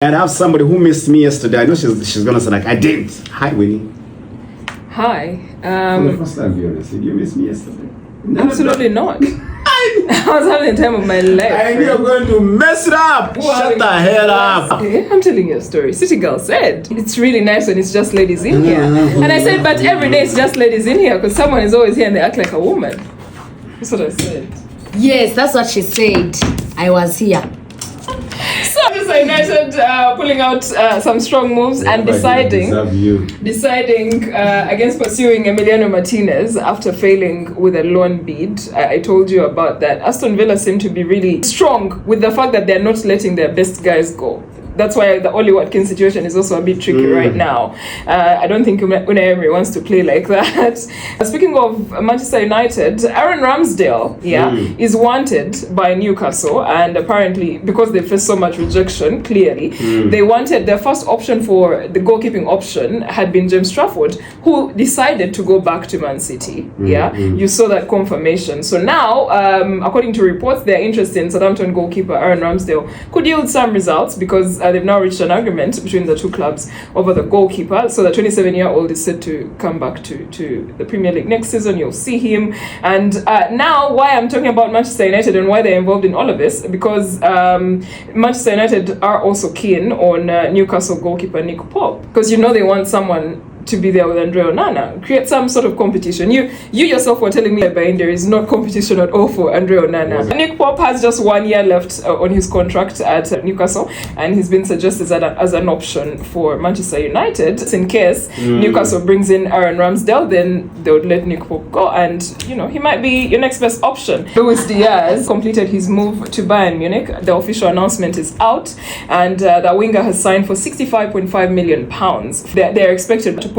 And I have somebody who missed me yesterday. I know she's gonna say like, I didn't. Hi, Winnie. Hi. For the first time, be honest, did you miss me yesterday? Absolutely not. I was having the time of my life. And you're going to mess it up. Shut the hell up. Okay, I'm telling you a story. City Girl said it's really nice when it's just ladies in here. And I said, but every day it's just ladies in here because someone is always here and they act like a woman. That's what I said. Yes, that's what she said. I was here. So Manchester United pulling out some strong moves and deciding against pursuing Emiliano Martinez after failing with a loan bid. I told you about that. Aston Villa seem to be really strong with the fact that they're not letting their best guys go. That's why the Oli Watkins situation is also a bit tricky right now. I don't think Unai Emery wants to play like that. Speaking of Manchester United, Aaron Ramsdale is wanted by Newcastle, and apparently because they faced so much rejection, clearly, they wanted their first option for the goalkeeping option had been James Trafford, who decided to go back to Man City. You saw that confirmation. So now, according to reports, their interest in Southampton goalkeeper Aaron Ramsdale could yield some results because they've now reached an agreement between the two clubs over the goalkeeper. So the 27-year-old is set to come back to the Premier League next season. You'll see him. And now, why I'm talking about Manchester United and why they're involved in all of this, because Manchester United are also keen on Newcastle goalkeeper Nick Pope, because you know they want someone to be there with Andre Onana, create some sort of competition. You yourself were telling me that there is not competition at all for Andre Onana. Nick Pope has just 1 year left on his contract at Newcastle, and he's been suggested as an option for Manchester United. In case Newcastle brings in Aaron Ramsdale, then they would let Nick Pope go, and he might be your next best option. Luis Diaz completed his move to Bayern Munich. The official announcement is out, and the winger has signed for £65.5 million. They're expected to put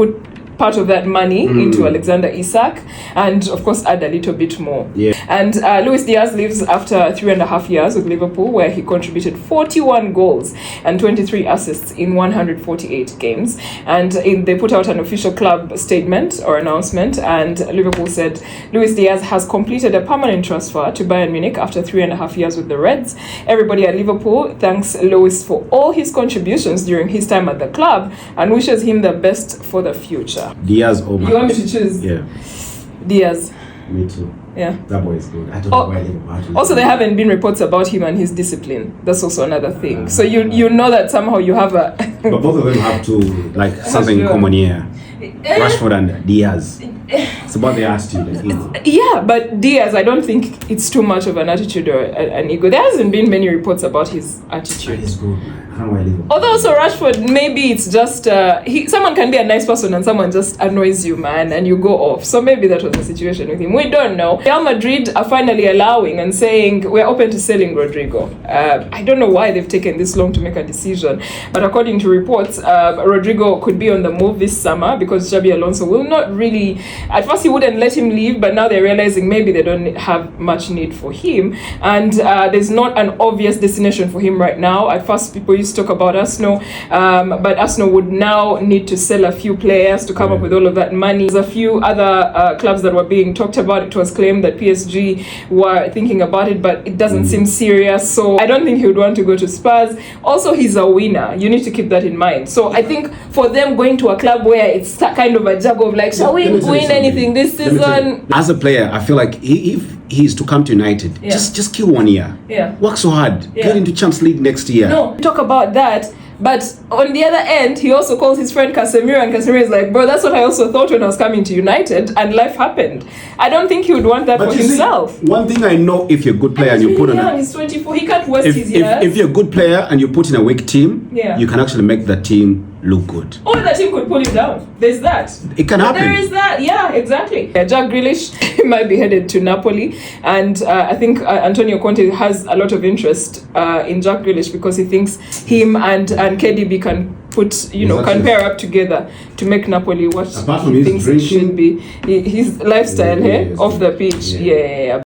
part of that money into Alexander Isak and of course add a little bit more. And Luis Diaz leaves after 3.5 years with Liverpool, where he contributed 41 goals and 23 assists in 148 games. And they put out an official club statement or announcement, and Liverpool said Luis Diaz has completed a permanent transfer to Bayern Munich after 3.5 years with the Reds. Everybody at Liverpool thanks Luis for all his contributions during his time at the club and wishes him the best for the future. Diaz or You want me to choose? Yeah. Diaz. Me too. Yeah. That boy is good. I don't know why Liverpool. Also, there haven't been reports about him and his discipline. That's also another thing. So you know that somehow you have a... But both of them have to something in common here. Rashford and Diaz. It's about the attitude. Yeah, but Diaz, I don't think it's too much of an attitude or an ego. There hasn't been many reports about his attitude. He's good, man. I don't know why Liverpool. Although also Rashford, maybe it's just someone can be a nice person and someone just annoys you, man, and you go off. So maybe that was the situation with him. We don't know. Real Madrid are finally allowing and saying we're open to selling Rodrigo. I don't know why they've taken this long to make a decision, but according to reports, Rodrigo could be on the move this summer because Xabi Alonso will not really. At first, he wouldn't let him leave, but now they're realizing maybe they don't have much need for him, and there's not an obvious destination for him right now. At first, people used to talk about Arsenal, but Arsenal would now need to sell a few players to come up with all of that money. There's a few other clubs that were being talked about. It was claimed that PSG were thinking about it, but it doesn't seem serious. So I don't think he would want to go to Spurs. Also, he's a winner. You need to keep that in mind. So I think for them going to a club where it's kind of a jug of like, shall we win anything this season? As a player, I feel like if he's to come to United, just kill 1 year. Work so hard. Get into Champions League next year. No, talk about that. But on the other end, he also calls his friend Casemiro, and Casemiro is like, bro, that's what I also thought when I was coming to United, and life happened. I don't think he would want that for himself. See, one thing I know, if you're a good player and you put on he's 24, he can't waste his years. If you're a good player and you put in a weak team, you can actually make the team look good. Or the team could pull him down. There's that. It can happen. There is that. Yeah, exactly. Jack Grealish might be headed to Napoli, and I think Antonio Conte has a lot of interest in Jack Grealish because he thinks him and KDB can can pair up together to make Napoli what he thinks it should be. His lifestyle off the pitch. Yeah.